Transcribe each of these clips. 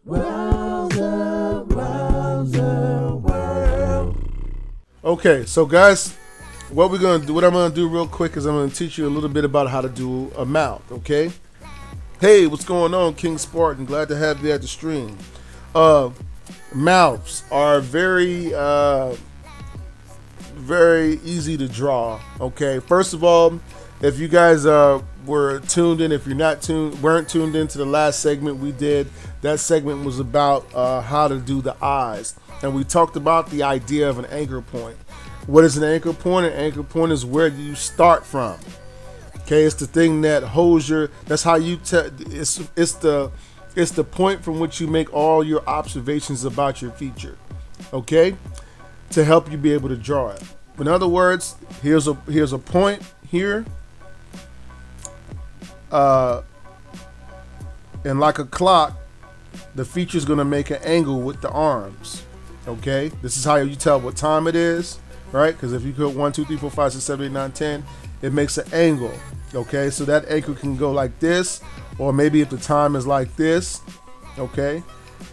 Wowza, wowza, world. Okay, so guys, what I'm gonna do real quick is I'm gonna teach you a little bit about how to do a mouth. Okay. Hey, what's going on, King Spartan? Glad to have you at the stream. Mouths are very easy to draw. Okay, first of all, if you guys were tuned in, if you're not weren't tuned into the last segment we did, that segment was about how to do the eyes, and we talked about the idea of an anchor point. What is an anchor point? An anchor point is where you start from. Okay, it's the thing that holds that's how you it's the point from which you make all your observations about your feature. Okay, to help you be able to draw it. In other words, here's a point here, and like a clock, the feature is going to make an angle with the arms. Okay, this is how you tell what time it is, right? Because if you put 1, 2, 3, 4, 5, 6, 7, 8, 9, 10, it makes an angle. Okay, so that angle can go like this, or maybe if the time is like this. Okay,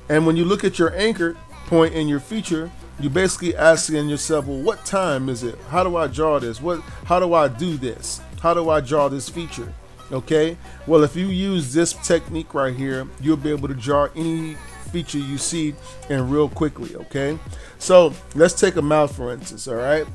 and when you look at your anchor point in your feature, you're basically asking yourself, well, what time is it? How do I draw this? How do I do this? How do I draw this feature? Okay, well, if you use this technique right here, you'll be able to draw any feature you see and real quickly. Okay, so let's take a mouth for instance. All right,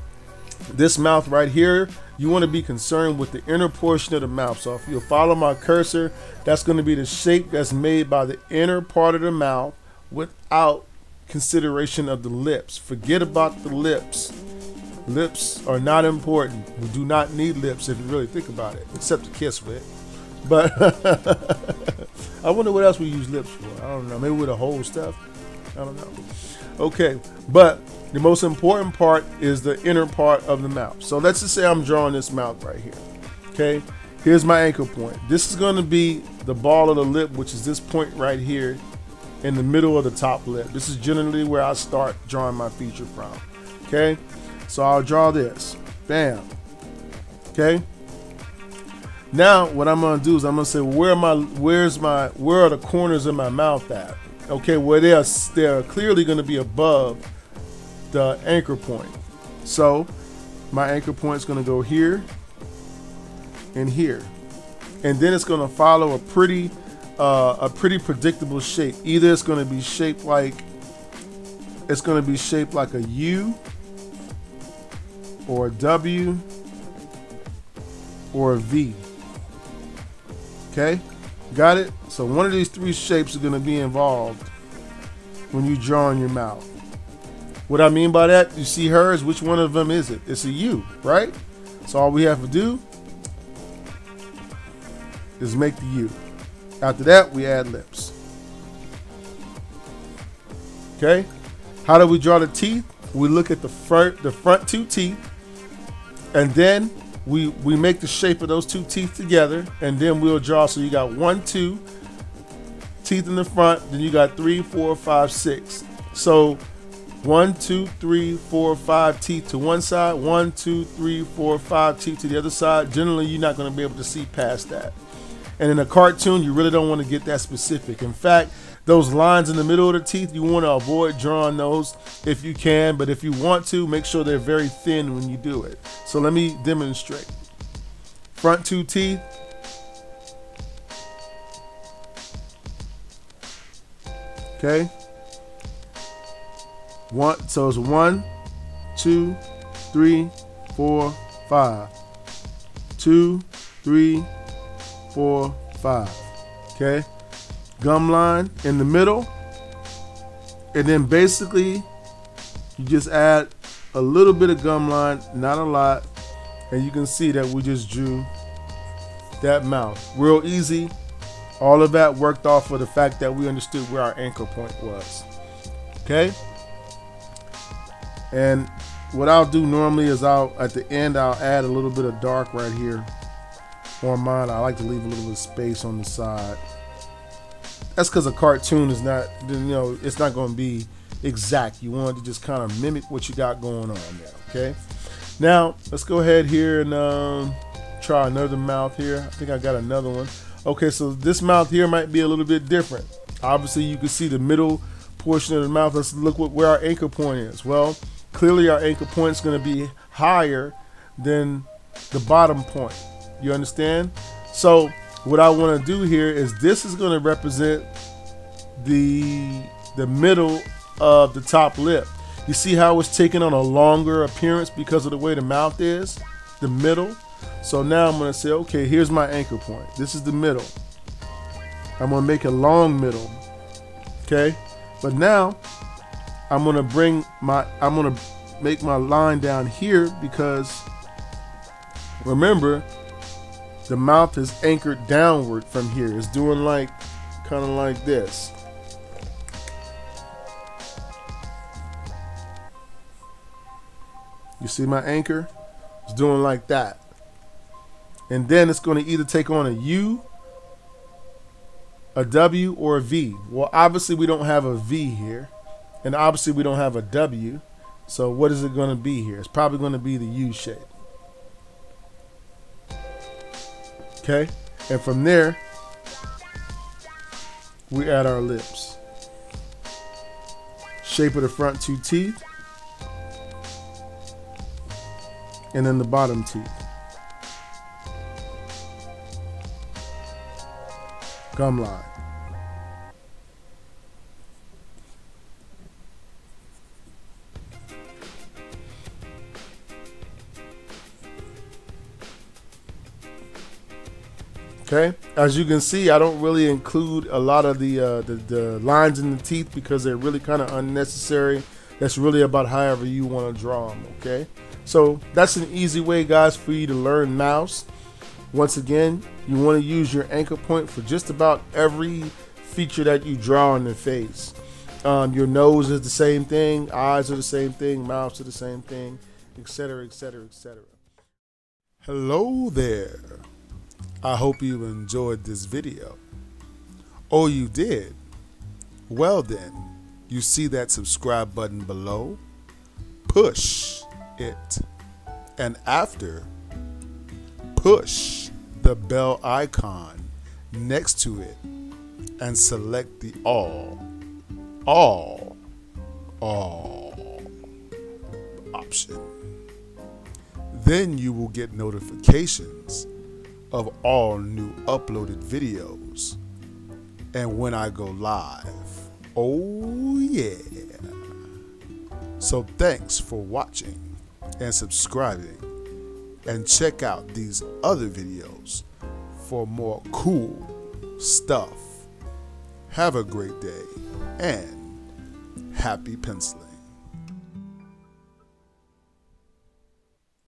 this mouth right here, you want to be concerned with the inner portion of the mouth. So if you'll follow my cursor, that's going to be the shape that's made by the inner part of the mouth without consideration of the lips. Forget about the lips. Lips are not important. We do not need lips if you really think about it, except to kiss with. But I wonder what else we use lips for. I don't know. Maybe with the whole stuff. I don't know. Okay, but the most important part is the inner part of the mouth. So let's just say I'm drawing this mouth right here. Okay, here's my anchor point. This is going to be the ball of the lip, which is this point right here in the middle of the top lip. This is generally where I start drawing my feature from. Okay, so I'll draw this. Bam. Okay. Now what I'm gonna do is I'm gonna say where are the corners of my mouth at? Okay, well they're clearly gonna be above the anchor point. So my anchor point is gonna go here and here, and then it's gonna follow a pretty predictable shape. Either it's gonna be shaped like a U or a W or a V. Okay, got it? So one of these three shapes are going to be involved when you draw in your mouth. What I mean by that, you see hers, which one of them is it? It's a U, right? So all we have to do is make the U. After that, we add lips. Okay, how do we draw the teeth? We look at the front two teeth, and then we make the shape of those two teeth together, and then we'll draw. So you got 1, 2 teeth in the front, then you got 3, 4, 5, 6. So 1, 2, 3, 4, 5 teeth to one side, 1, 2, 3, 4, 5 teeth to the other side. Generally, you're not going to be able to see past that. And in a cartoon, you really don't want to get that specific. In fact, those lines in the middle of the teeth, you want to avoid drawing those if you can, but if you want to, make sure they're very thin when you do it. So let me demonstrate. Front two teeth. Okay. So it's 1, 2, 3, 4, 5. 2, 3, 4, 5. Okay. Gum line in the middle, and then basically you just add a little bit of gum line, not a lot, and you can see that we just drew that mouth real easy. All of that worked off of the fact that we understood where our anchor point was. Okay, and what I'll do normally is at the end I'll add a little bit of dark right here on mine. I like to leave a little bit of space on the side. That's because a cartoon is not, it's not going to be exact. You want to just kind of mimic what you got going on there. Okay. Now let's go ahead here and try another mouth here. I think I got another one. Okay, so this mouth here might be a little bit different. Obviously, you can see the middle portion of the mouth. Let's look where our anchor point is. Well, clearly our anchor point is going to be higher than the bottom point. You understand? So what I want to do here is this is going to represent the middle of the top lip. You see how it's taking on a longer appearance because of the way the mouth is, the middle. So now I'm going to say, okay, here's my anchor point. This is the middle. I'm going to make a long middle. Okay? But now I'm going to make my line down here because remember, the mouth is anchored downward from here. It's doing like, kind of like this. You see my anchor? It's doing like that. And then it's going to either take on a U, a W, or a V. Well, obviously we don't have a V here. And obviously we don't have a W. So what is it going to be here? It's probably going to be the U shape. Okay? And from there, we add our lips. Shape of the front two teeth. And then the bottom teeth. Gum line. Okay, as you can see, I don't really include a lot of the lines in the teeth because they're really kind of unnecessary. That's really about however you want to draw them. Okay, so that's an easy way, guys, for you to learn mouths. Once again, you want to use your anchor point for just about every feature that you draw in the face. Your nose is the same thing, eyes are the same thing, mouths are the same thing, etc., etc., etc. Hello there. I hope you enjoyed this video. Oh, you did? Well then, you see that subscribe button below? Push it. And after, push the bell icon next to it and select the all option. Then you will get notifications of all new uploaded videos and when I go live. Oh yeah. So thanks for watching and subscribing, and check out these other videos for more cool stuff. Have a great day and happy penciling.